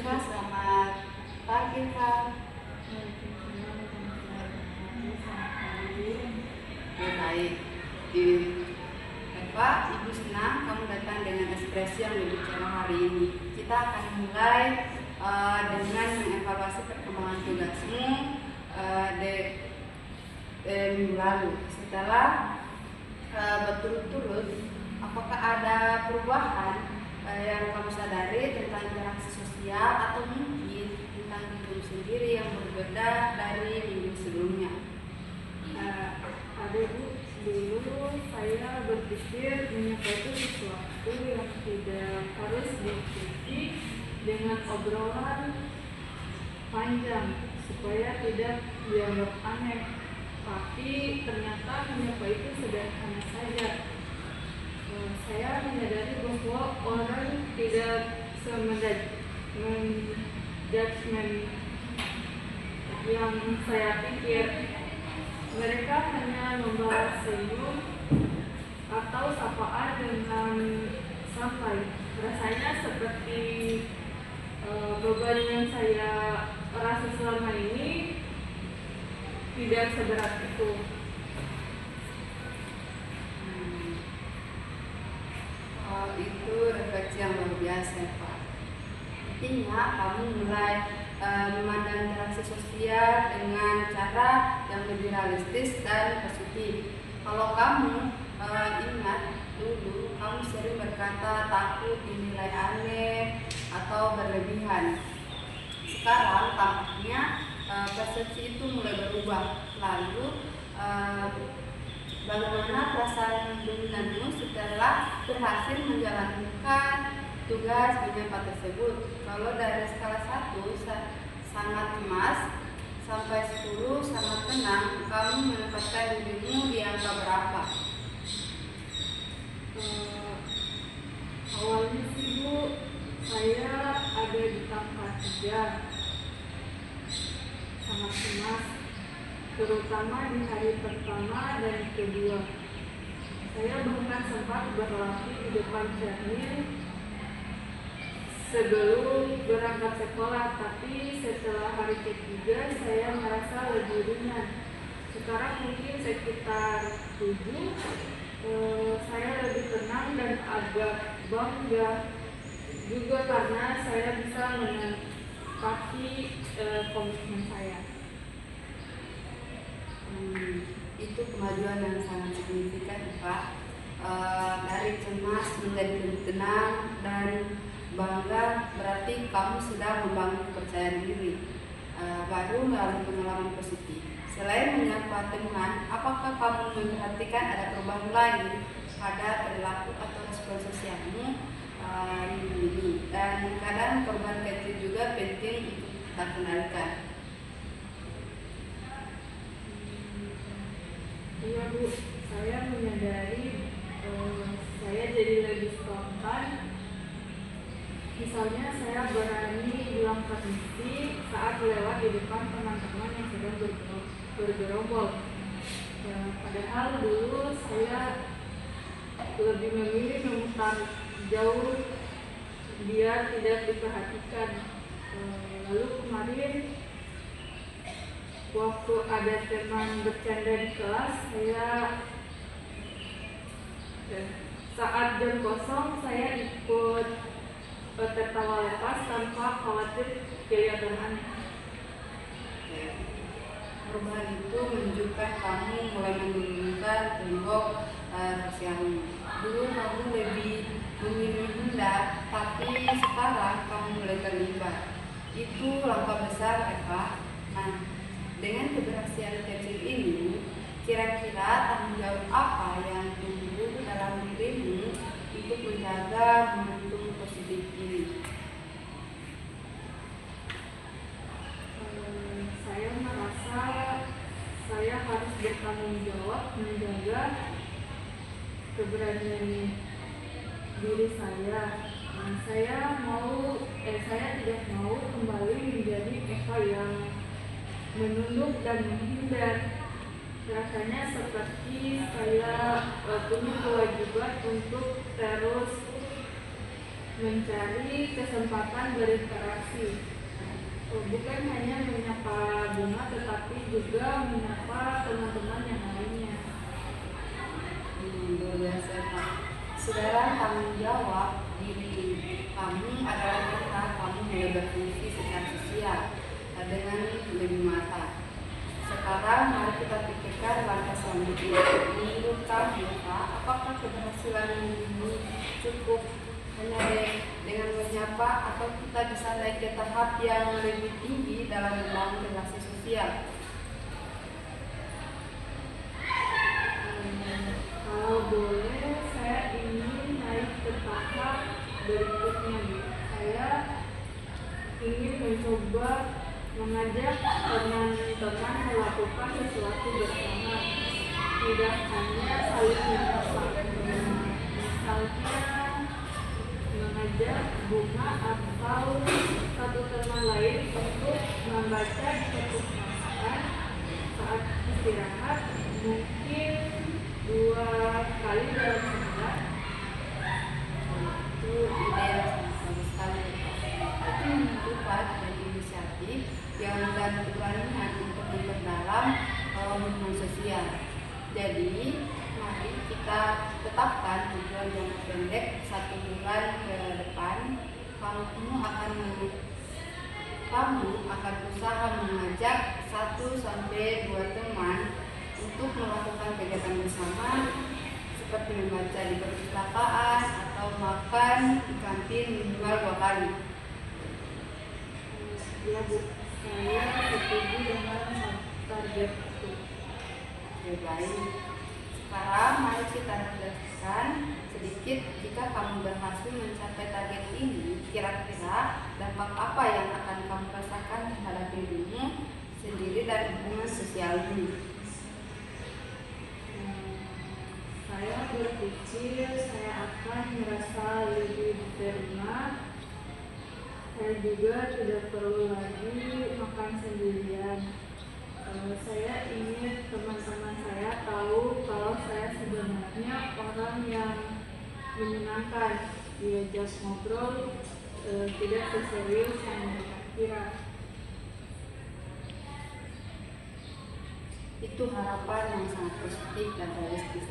Kak, selamat pagi Kak. Ya, baik. Di Eva, Ibu senang kamu datang dengan ekspresi yang lebih cerah hari ini. Kita akan mulai dengan mengevaluasi perkembangan tugasmu minggu lalu. Setelah berturut-turut, apakah ada perubahan yang kamu sadari tentang interaksi sosial atau mungkin tentang dirimu sendiri yang berbeda dari minggu sebelumnya? Ada Bu, dulu saya berpikir menyapa itu sesuatu yang tidak harus diikuti dengan obrolan panjang supaya tidak dianggap aneh. Tapi ternyata menyapa itu sederhana saja. Saya menyadari bahwa orang tidak menjudgment yang saya pikir. Mereka hanya membalas senyum atau sapaan dengan santai. Rasanya seperti beban yang saya rasa selama ini tidak seberat itu. Itu refleksi yang luar biasa Pak. Artinya kamu mulai memandang interaksi sosial dengan cara yang lebih realistis dan positif. Kalau kamu ingat dulu, kamu sering berkata takut dinilai aneh atau berlebihan. Sekarang tampaknya persepsi itu mulai berubah. Lalu bagaimana perasaan dominanmu setelah berhasil menjalankan tugas menyapa tersebut? Kalau dari skala 1 sangat cemas sampai 10 sangat tenang, kamu menempatkan dirimu di angka berapa? Awalnya sih Bu, saya ada di angka 3, sangat cemas, terutama di hari pertama dan kedua. Saya bahkan sempat berlatih di depan cermin sebelum berangkat sekolah, tapi setelah hari ketiga saya merasa lebih ringan. Sekarang mungkin sekitar 7, saya lebih tenang dan agak bangga juga karena saya bisa menepati komitmen saya. Itu kemajuan yang sangat signifikan Pak. Dari cemas menjadi lebih tenang dan bangga, berarti kamu sedang membangun kepercayaan diri baru melalui pengalaman positif. Selain menyapa teman, apakah kamu memperhatikan ada perubahan lain pada perilaku atau respon sosialmu ini? Dan kadang perubahan kecil juga penting untuk kita kendalikan. Iya Bu, saya menyadari saya jadi lebih spontan. Misalnya saya berani bilang permisi saat lewat di depan teman-teman yang sedang bergerombol. Padahal dulu saya lebih memilih memutar jauh biar tidak diperhatikan. Lalu kemarin waktu ada teman bercanda di kelas, saya saat jam kosong saya ikut tertawa lepas tanpa khawatir kelihatan aneh. Perubahan itu menunjukkan kamu mulai menurunkan tembok sosialmu. Dulu kamu lebih memilih menghindar, tapi sekarang kamu mulai terlibat. Itu langkah besar Eva. Nah, dengan keberhasilan kecil ini, kira-kira tanggung jawab apa yang tumbuh dalam dirimu untuk menjaga momentum positif ini? Saya merasa saya harus bertanggung jawab menjaga keberanian diri saya. Saya tidak mau kembali menjadi Eva yang menunduk dan menghindar. Rasanya seperti saya punya kewajiban untuk terus mencari kesempatan berinteraksi. Bukan hanya menyapa Bunga, tetapi juga menyapa teman-teman yang lainnya. Luar biasa, Pak. Saudara, tanggung jawab diri kamu adalah karena kamu mulai berfungsi secara sosial dengan lebih matang. Sekarang mari kita pikirkan langkah selanjutnya. Menurut kamu, Pak, apakah keberhasilan ini cukup hanya dengan menyapa, atau kita bisa naik ke tahap yang lebih tinggi dalam membangun relasi sosial? Kalau boleh, saya ingin naik ke tahap berikutnya. Saya ingin mencoba mengajak teman-teman melakukan sesuatu bersama, tidak hanya saling menyapa. Misalnya mengajak Bunga atau satu teman lain untuk membaca satu halaman saat istirahat, mungkin 2 kali dalam sebulan. Itu ide yang sangat bagus sekali. Itu merupakan dari inisiatif yang dan keberanian untuk memperdalam hubungan sosial. Jadi mari kita tetapkan tujuan jangka pendek 1 bulan ke depan. Kamu akan usaha mengajak 1-2 teman untuk melakukan kegiatan bersama, seperti membaca di perpustakaan atau makan di kantin minimal 2 kali. Ya Bu, saya setuju dengan target itu. Oke, baik. Sekarang mari kita jelaskan sedikit, jika kamu berhasil mencapai target ini, kira-kira dampak apa yang akan kamu rasakan terhadap dirimu sendiri dan hubungan sosialmu? Saya berpikir saya akan merasa lebih diterima. Saya juga tidak perlu lagi makan sendirian. Saya ingin teman-teman saya tahu kalau saya sebenarnya orang yang menyenangkan, diajak ngobrol, tidak seserius yang mereka kira. Itu harapan yang sangat positif dan realistis,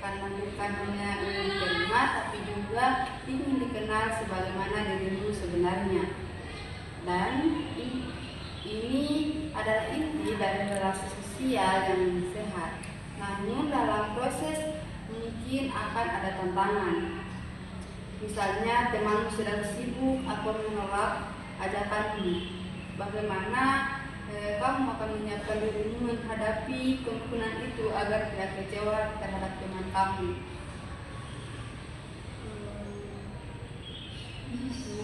karena bukan hanya ingin diterima, tapi juga ingin dikenal sebagaimana dirimu sebenarnya. Dan ini adalah inti dari relasi sosial yang sehat. Namun dalam proses mungkin akan ada tantangan. Misalnya temanmu sedang sibuk atau menolak ajakanmu. Bagaimana kamu akan menyiapkan dirimu menghadapi kemungkinan itu agar tidak kecewa terhadap teman kamu?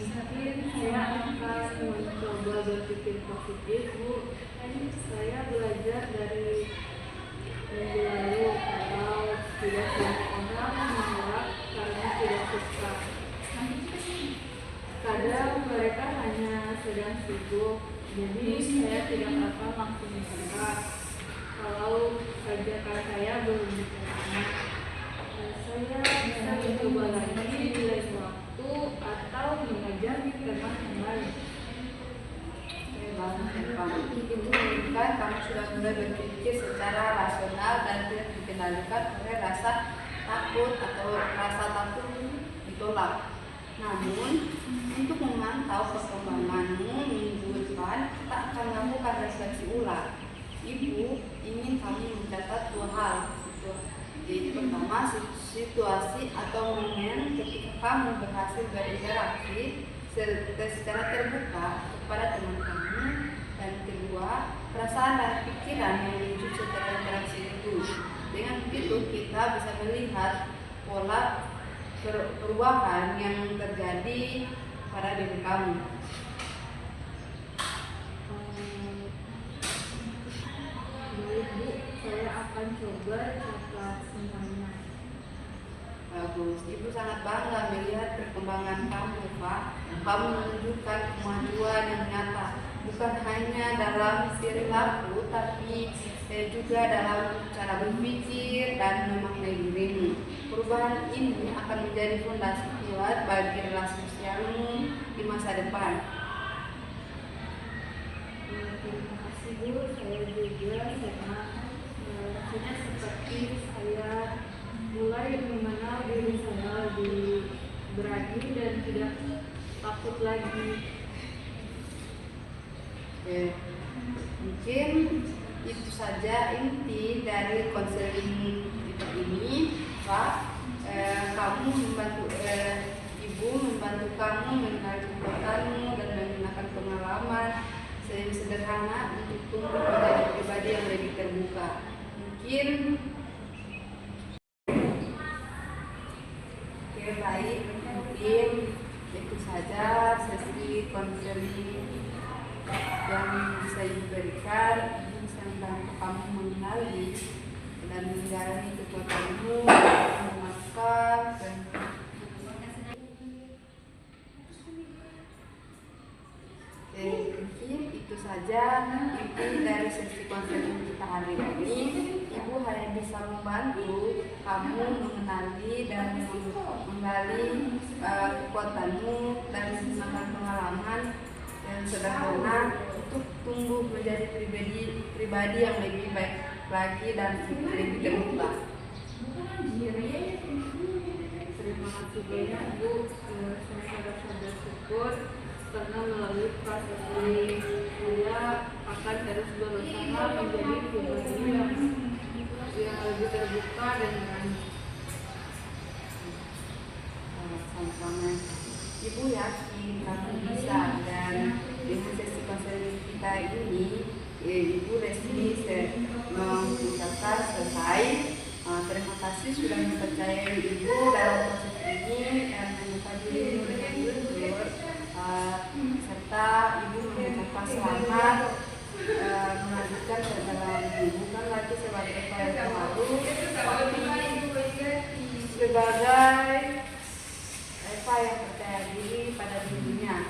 Mungkin saya akan mencoba berpikir positif, Bu. Saya belajar dari minggu lalu kalau tidak semua orang menolak karena tidak suka. Kadang mereka hanya sedang sibuk, jadi saya tidak akan langsung suka kalau ajakan saya belum diterima. Saya bisa mencoba lagi di lain waktu atau mengajak teman yang lain. Itu menunjukkan kamu sudah mulai berpikir secara rasional dan tidak dikendalikan oleh rasa takut ditolak. Namun, untuk memantau perkembanganmu minggu depan, kita akan melakukan refleksi ulang. Ibu ingin kami mencatat 2 hal, yaitu pertama, situasi atau momen ketika kamu berhasil berinteraksi secara terbuka kepada teman kamu, dan kedua, perasaan dan pikiran yang muncul setelah interaksi itu. Dengan begitu kita bisa melihat pola perubahan yang terjadi pada diri kamu. Baik Bu, saya akan coba catat semuanya. Bagus, Ibu sangat bangga melihat perkembangan kamu, Pak. Kamu menunjukkan kemajuan yang nyata bukan hanya dalam perilaku, tapi juga dalam cara berpikir dan memaknai dirimu. Perubahan ini akan menjadi fondasi kuat bagi relasi sosialmu di masa depan. Terima kasih Bu, saya juga senang rasanya seperti saya mulai mengenal diri saya lebih berani dan tidak takut lagi. Mungkin itu saja inti dari konseling kita ini, Pak. Kamu membantu Ibu membantu kamu mengenal kekuatanmu dan menggunakan pengalaman sederhana untuk tumbuh menjadi pribadi yang lebih terbuka. Mungkin baik, mungkin itu saja sesi konseling yang bisa diberikan. Bisa membantu kamu mengenali dan menjalani kekuatanmu, memaafkan dan mungkin itu saja inti dari sesi konseling kita hari ini. Ibu hanya bisa membantu kamu mengenali dan menggali kekuatanmu dan menggunakan pengalaman yang sederhana untuk tumbuh menjadi pribadi yang lebih baik lagi dan lebih terbuka. Terima kasih banyak Bu, saya merasa bersyukur karena melalui proses ini saya akan terus berusaha menjadi pribadi yang lebih terbuka dan berani. Sama-sama. Ibu yakin kamu bisa, dan dengan sesi konseling kita ini Ibu resmi mengucapkan selesai. Terima kasih sudah mempercayai Ibu dalam proses ini dan menghadiri dengan jujur, serta Ibu mengucapkan selamat melanjutkan perjalanan Ibu, bukan lagi sebagai yang baru, tapi sebagai Eva yang percaya diri pada dirinya.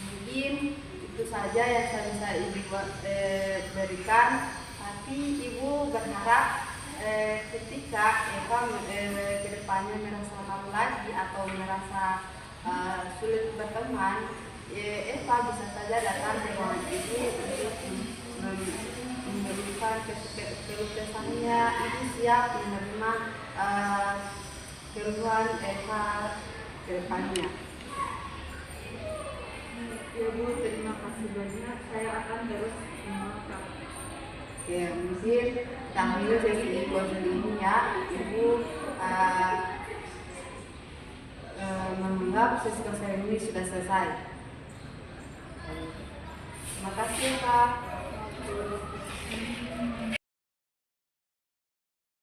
Mungkin itu saja yang bisa Ibu berikan, tapi Ibu berharap ketika Eva kedepannya merasa malu lagi atau merasa sulit berteman, Eva bisa saja datang ke ruangan Ibu untuk memberikan kelukesannya. Ibu siap menerima keluhan Eva kedepannya. Ibu, terima kasih banyak. Saya akan terus memaafkan. Ya, mungkin kami sesi konseling ini ya, Ibu menganggap sesi konseling ini sudah selesai. Terima kasih Pak.